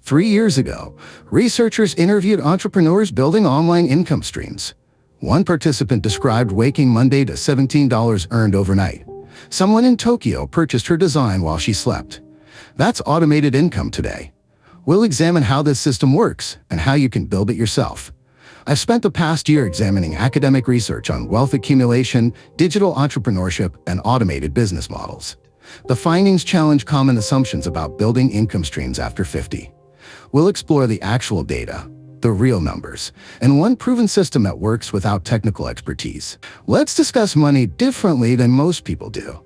3 years ago, researchers interviewed entrepreneurs building online income streams. One participant described waking Monday to $17 earned overnight. Someone in Tokyo purchased her design while she slept. That's automated income today. We'll examine how this system works and how you can build it yourself. I've spent the past year examining academic research on wealth accumulation, digital entrepreneurship, and automated business models. The findings challenge common assumptions about building income streams after 50. We'll explore the actual data, the real numbers, and one proven system that works without technical expertise. Let's discuss money differently than most people do.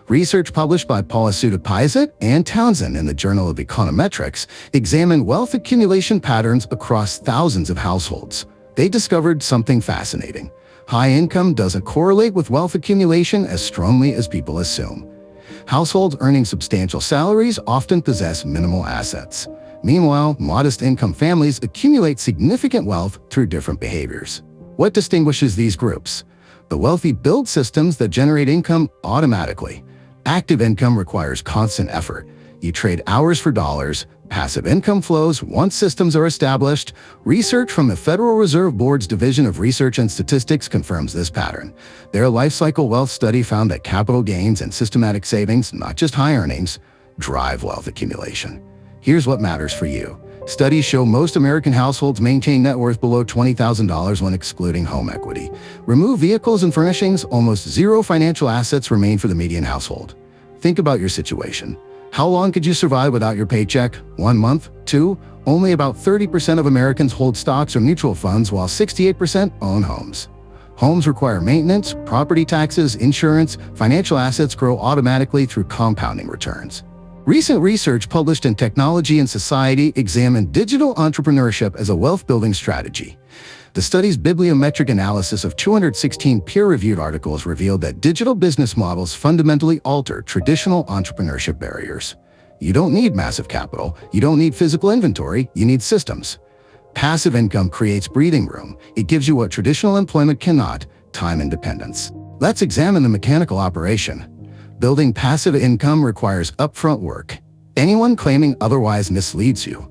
Research published by Paula Sudapizet and Townsend in the Journal of Econometrics examined wealth accumulation patterns across thousands of households. They discovered something fascinating. High income doesn't correlate with wealth accumulation as strongly as people assume. Households earning substantial salaries often possess minimal assets. Meanwhile, modest income families accumulate significant wealth through different behaviors. What distinguishes these groups? The wealthy build systems that generate income automatically. Active income requires constant effort. You trade hours for dollars. Passive income flows once systems are established. Research from the Federal Reserve Board's Division of Research and Statistics confirms this pattern. Their life cycle wealth study found that capital gains and systematic savings, not just high earnings, drive wealth accumulation. Here's what matters for you. Studies show most American households maintain net worth below $20,000 when excluding home equity. Remove vehicles and furnishings, almost zero financial assets remain for the median household. Think about your situation. How long could you survive without your paycheck? 1 month? 2? Only about 30% of Americans hold stocks or mutual funds, while 68% own homes. Homes require maintenance, property taxes, insurance. Financial assets grow automatically through compounding returns. Recent research published in Technology and Society examined digital entrepreneurship as a wealth-building strategy. The study's bibliometric analysis of 216 peer-reviewed articles revealed that digital business models fundamentally alter traditional entrepreneurship barriers. You don't need massive capital, you don't need physical inventory, you need systems. Passive income creates breathing room. It gives you what traditional employment cannot: time independence. Let's examine the mechanical operation. Building passive income requires upfront work. Anyone claiming otherwise misleads you.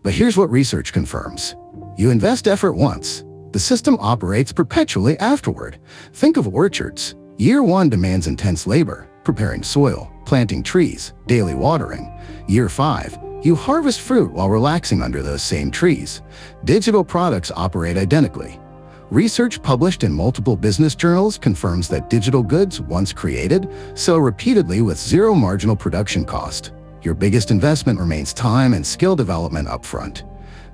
But here's what research confirms. You invest effort once. The system operates perpetually afterward. Think of orchards. Year 1 demands intense labor, preparing soil, planting trees, daily watering. Year 5, you harvest fruit while relaxing under those same trees. Digital products operate identically. Research published in multiple business journals confirms that digital goods, once created, sell repeatedly with zero marginal production cost. Your biggest investment remains time and skill development upfront.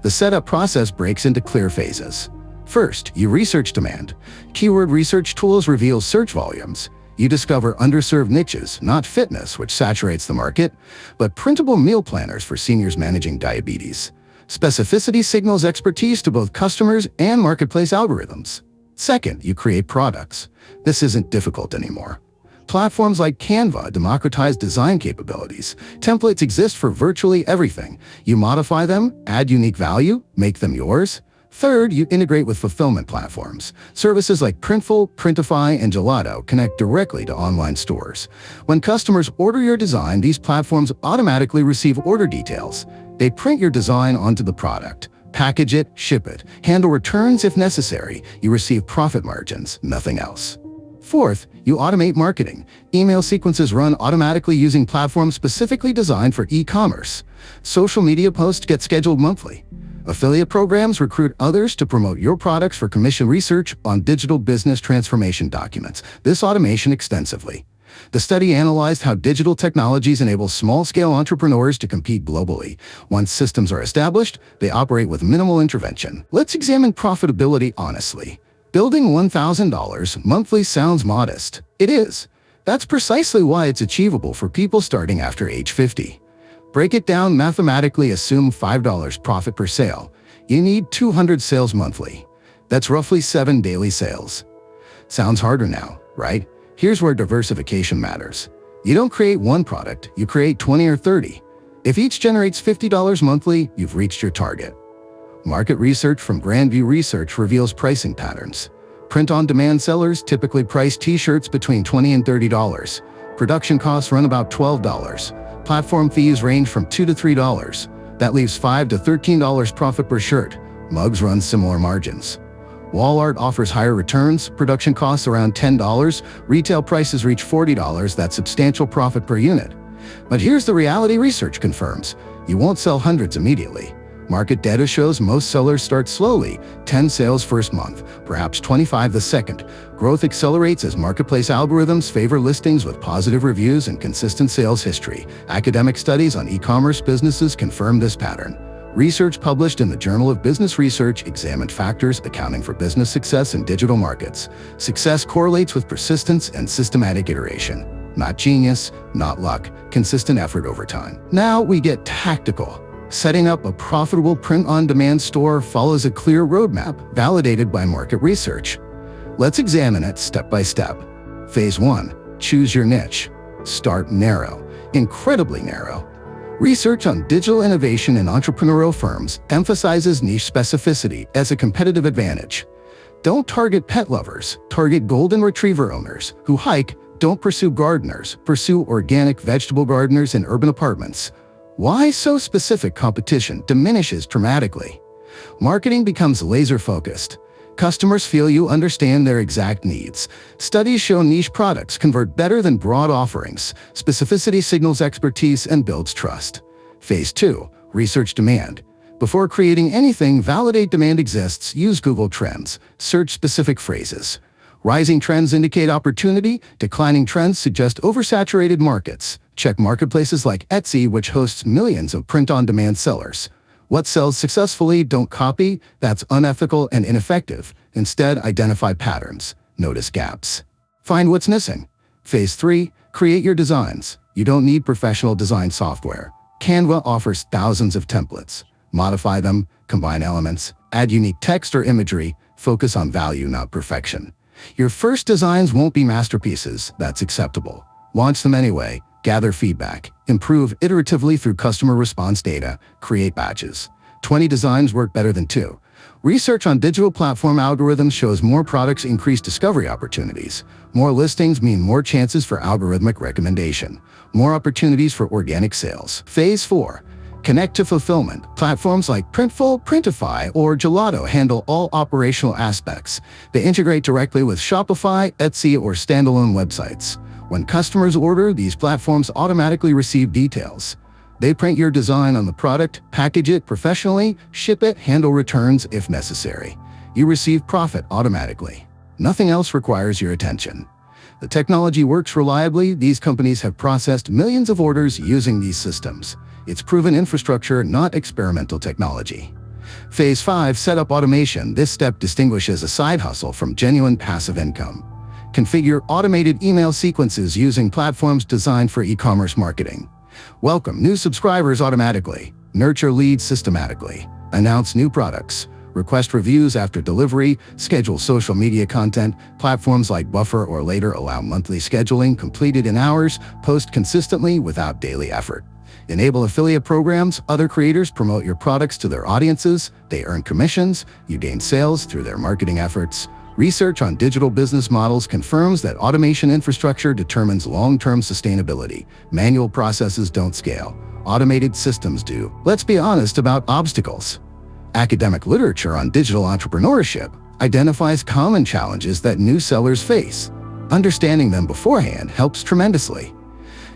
The setup process breaks into clear phases. First, you research demand. Keyword research tools reveal search volumes. You discover underserved niches, not fitness, which saturates the market, but printable meal planners for seniors managing diabetes. Specificity signals expertise to both customers and marketplace algorithms. Second, you create products. This isn't difficult anymore. Platforms like Canva democratize design capabilities. Templates exist for virtually everything. You modify them, add unique value, make them yours. Third, you integrate with fulfillment platforms. Services like Printful, Printify, and Gelato connect directly to online stores. When customers order your design, these platforms automatically receive order details. They print your design onto the product, package it, ship it, handle returns if necessary. You receive profit margins, nothing else. Fourth, you automate marketing. Email sequences run automatically using platforms specifically designed for e-commerce. Social media posts get scheduled monthly. Affiliate programs recruit others to promote your products for commission. Research on digital business transformation documents this automation extensively. The study analyzed how digital technologies enable small-scale entrepreneurs to compete globally. Once systems are established, they operate with minimal intervention. Let's examine profitability honestly. Building $1,000 monthly sounds modest. It is. That's precisely why it's achievable for people starting after age 50. Break it down mathematically. Assume $5 profit per sale. You need 200 sales monthly. That's roughly 7 daily sales. Sounds harder now, right? Here's where diversification matters. You don't create one product, you create 20 or 30. If each generates $50 monthly, you've reached your target. Market research from Grandview Research reveals pricing patterns. Print-on-demand sellers typically price t-shirts between $20 and $30. Production costs run about $12. Platform fees range from $2 to $3. That leaves $5 to $13 profit per shirt. Mugs run similar margins. Wall art offers higher returns, production costs around $10, retail prices reach $40, that's substantial profit per unit. But here's the reality research confirms. You won't sell hundreds immediately. Market data shows most sellers start slowly, 10 sales first month, perhaps 25 the second. Growth accelerates as marketplace algorithms favor listings with positive reviews and consistent sales history. Academic studies on e-commerce businesses confirm this pattern. Research published in the Journal of Business Research examined factors accounting for business success in digital markets. Success correlates with persistence and systematic iteration. Not genius, not luck, consistent effort over time. Now we get tactical. Setting up a profitable print-on-demand store follows a clear roadmap validated by market research. Let's examine it step by step. Phase 1. Choose your niche. Start narrow, incredibly narrow. Research on digital innovation in entrepreneurial firms emphasizes niche specificity as a competitive advantage. Don't target pet lovers, target golden retriever owners who hike. Don't pursue gardeners, pursue organic vegetable gardeners in urban apartments. Why so specific? Competition diminishes dramatically. Marketing becomes laser-focused. Customers feel you understand their exact needs. Studies show niche products convert better than broad offerings. Specificity signals expertise and builds trust. Phase 2. Research demand. Before creating anything, validate demand exists. Use Google Trends. Search specific phrases. Rising trends indicate opportunity. Declining trends suggest oversaturated markets. Check marketplaces like Etsy, which hosts millions of print-on-demand sellers. What sells successfully? Don't copy. That's unethical and ineffective. Instead, identify patterns. Notice gaps. Find what's missing. Phase 3. Create your designs. You don't need professional design software. Canva offers thousands of templates. Modify them, combine elements, add unique text or imagery. Focus on value, not perfection. Your first designs won't be masterpieces. That's acceptable. Launch them anyway. Gather feedback. Improve iteratively through customer response data. Create batches. 20 designs work better than 2. Research on digital platform algorithms shows more products increase discovery opportunities. More listings mean more chances for algorithmic recommendation. More opportunities for organic sales. Phase 4. Connect to fulfillment. Platforms like Printful, Printify, or Gelato handle all operational aspects. They integrate directly with Shopify, Etsy, or standalone websites. When customers order, these platforms automatically receive details. They print your design on the product, package it professionally, ship it, handle returns if necessary. You receive profit automatically. Nothing else requires your attention. The technology works reliably. These companies have processed millions of orders using these systems. It's proven infrastructure, not experimental technology. Phase 5. Set up automation. This step distinguishes a side hustle from genuine passive income. Configure automated email sequences using platforms designed for e-commerce marketing. Welcome new subscribers automatically. Nurture leads systematically. Announce new products. Request reviews after delivery. Schedule social media content. Platforms like Buffer or Later allow monthly scheduling completed in hours. Post consistently without daily effort. Enable affiliate programs. Other creators promote your products to their audiences. They earn commissions. You gain sales through their marketing efforts. Research on digital business models confirms that automation infrastructure determines long-term sustainability. Manual processes don't scale. Automated systems do. Let's be honest about obstacles. Academic literature on digital entrepreneurship identifies common challenges that new sellers face. Understanding them beforehand helps tremendously.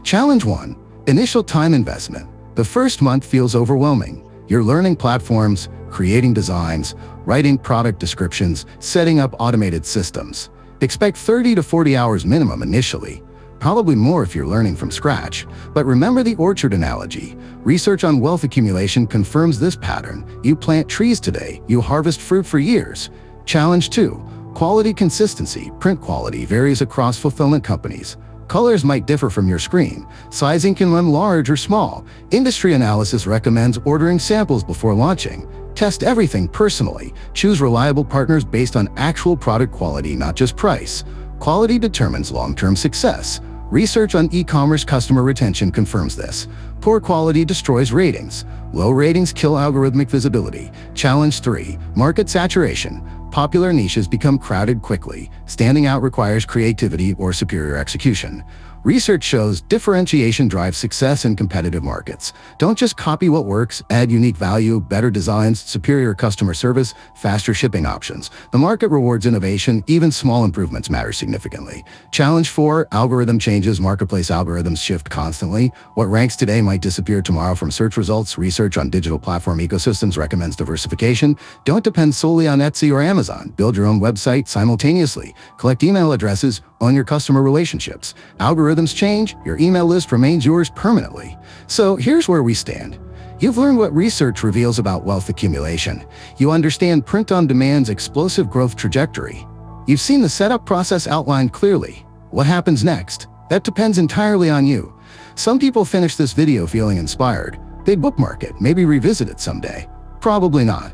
Challenge 1. Initial time investment. The first month feels overwhelming. You're learning platforms, creating designs, writing product descriptions, setting up automated systems. Expect 30 to 40 hours minimum initially. Probably more if you're learning from scratch. But remember the orchard analogy. Research on wealth accumulation confirms this pattern. You plant trees today, you harvest fruit for years. Challenge 2. Quality consistency. Print quality varies across fulfillment companies. Colors might differ from your screen. Sizing can run large or small. Industry analysis recommends ordering samples before launching. Test everything personally. Choose reliable partners based on actual product quality, not just price. Quality determines long-term success. Research on e-commerce customer retention confirms this. Poor quality destroys ratings. Low ratings kill algorithmic visibility. Challenge 3. Market saturation. Popular niches become crowded quickly. Standing out requires creativity or superior execution. Research shows differentiation drives success in competitive markets. Don't just copy what works, add unique value, better designs, superior customer service, faster shipping options. The market rewards innovation, even small improvements matter significantly. Challenge 4, algorithm changes. Marketplace algorithms shift constantly. What ranks today might disappear tomorrow from search results. Research on digital platform ecosystems recommends diversification. Don't depend solely on Etsy or Amazon. Build your own website simultaneously. Collect email addresses, own your customer relationships. Algorithms change, your email list remains yours permanently. So here's where we stand. You've learned what research reveals about wealth accumulation. You understand print-on-demand's explosive growth trajectory. You've seen the setup process outlined clearly. What happens next? That depends entirely on you. Some people finish this video feeling inspired. They'd bookmark it, maybe revisit it someday. Probably not.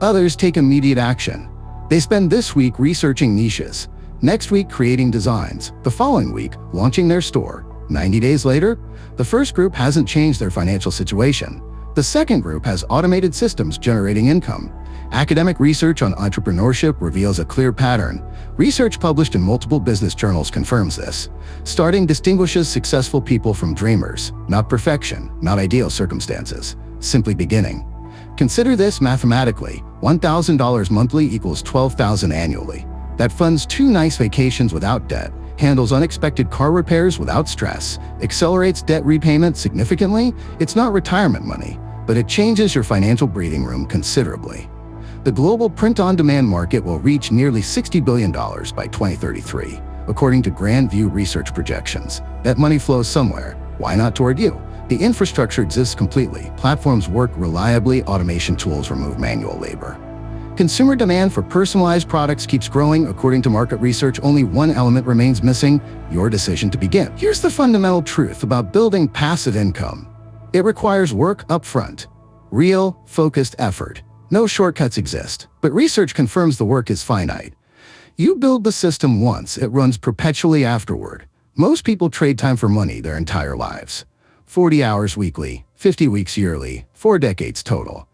Others take immediate action. They spend this week researching niches, next week creating designs, the following week launching their store. 90 days later, the first group hasn't changed their financial situation. The second group has automated systems generating income. Academic research on entrepreneurship reveals a clear pattern. Research published in multiple business journals confirms this. Starting distinguishes successful people from dreamers, not perfection, not ideal circumstances, simply beginning. Consider this mathematically. $1,000 monthly equals $12,000 annually. That funds 2 nice vacations without debt, handles unexpected car repairs without stress, accelerates debt repayment significantly. It's not retirement money, but it changes your financial breathing room considerably. The global print-on-demand market will reach nearly $60 billion by 2033, according to Grand View research projections. That money flows somewhere. Why not toward you? The infrastructure exists completely. Platforms work reliably. Automation tools remove manual labor. Consumer demand for personalized products keeps growing. According to market research, only one element remains missing: your decision to begin. Here's the fundamental truth about building passive income. It requires work upfront. Real, focused effort. No shortcuts exist, but research confirms the work is finite. You build the system once, it runs perpetually afterward. Most people trade time for money their entire lives. 40 hours weekly, 50 weeks yearly, 4 decades total.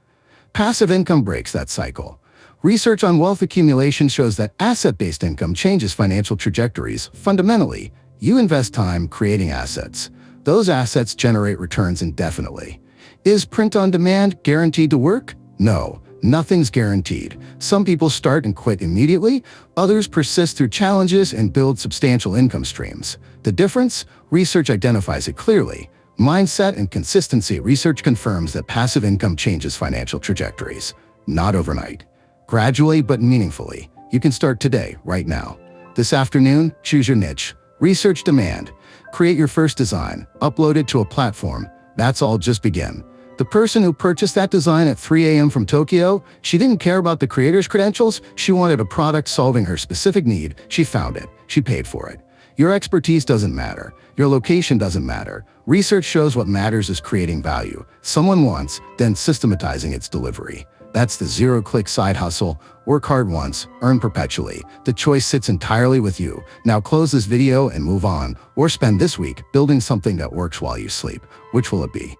Passive income breaks that cycle. Research on wealth accumulation shows that asset-based income changes financial trajectories. Fundamentally, you invest time creating assets. Those assets generate returns indefinitely. Is print-on-demand guaranteed to work? No, nothing's guaranteed. Some people start and quit immediately. Others persist through challenges and build substantial income streams. The difference? Research identifies it clearly. Mindset and consistency. Research confirms that passive income changes financial trajectories. Not overnight. Gradually but meaningfully. You can start today, right now. This afternoon, choose your niche. Research demand. Create your first design. Upload it to a platform. That's all. Just begin. The person who purchased that design at 3 a.m. from Tokyo, she didn't care about the creator's credentials. She wanted a product solving her specific need. She found it. She paid for it. Your expertise doesn't matter. Your location doesn't matter. Research shows what matters is creating value someone wants, then systematizing its delivery. That's the zero-click side hustle. Work hard once, earn perpetually. The choice sits entirely with you. Now close this video and move on, or spend this week building something that works while you sleep. Which will it be?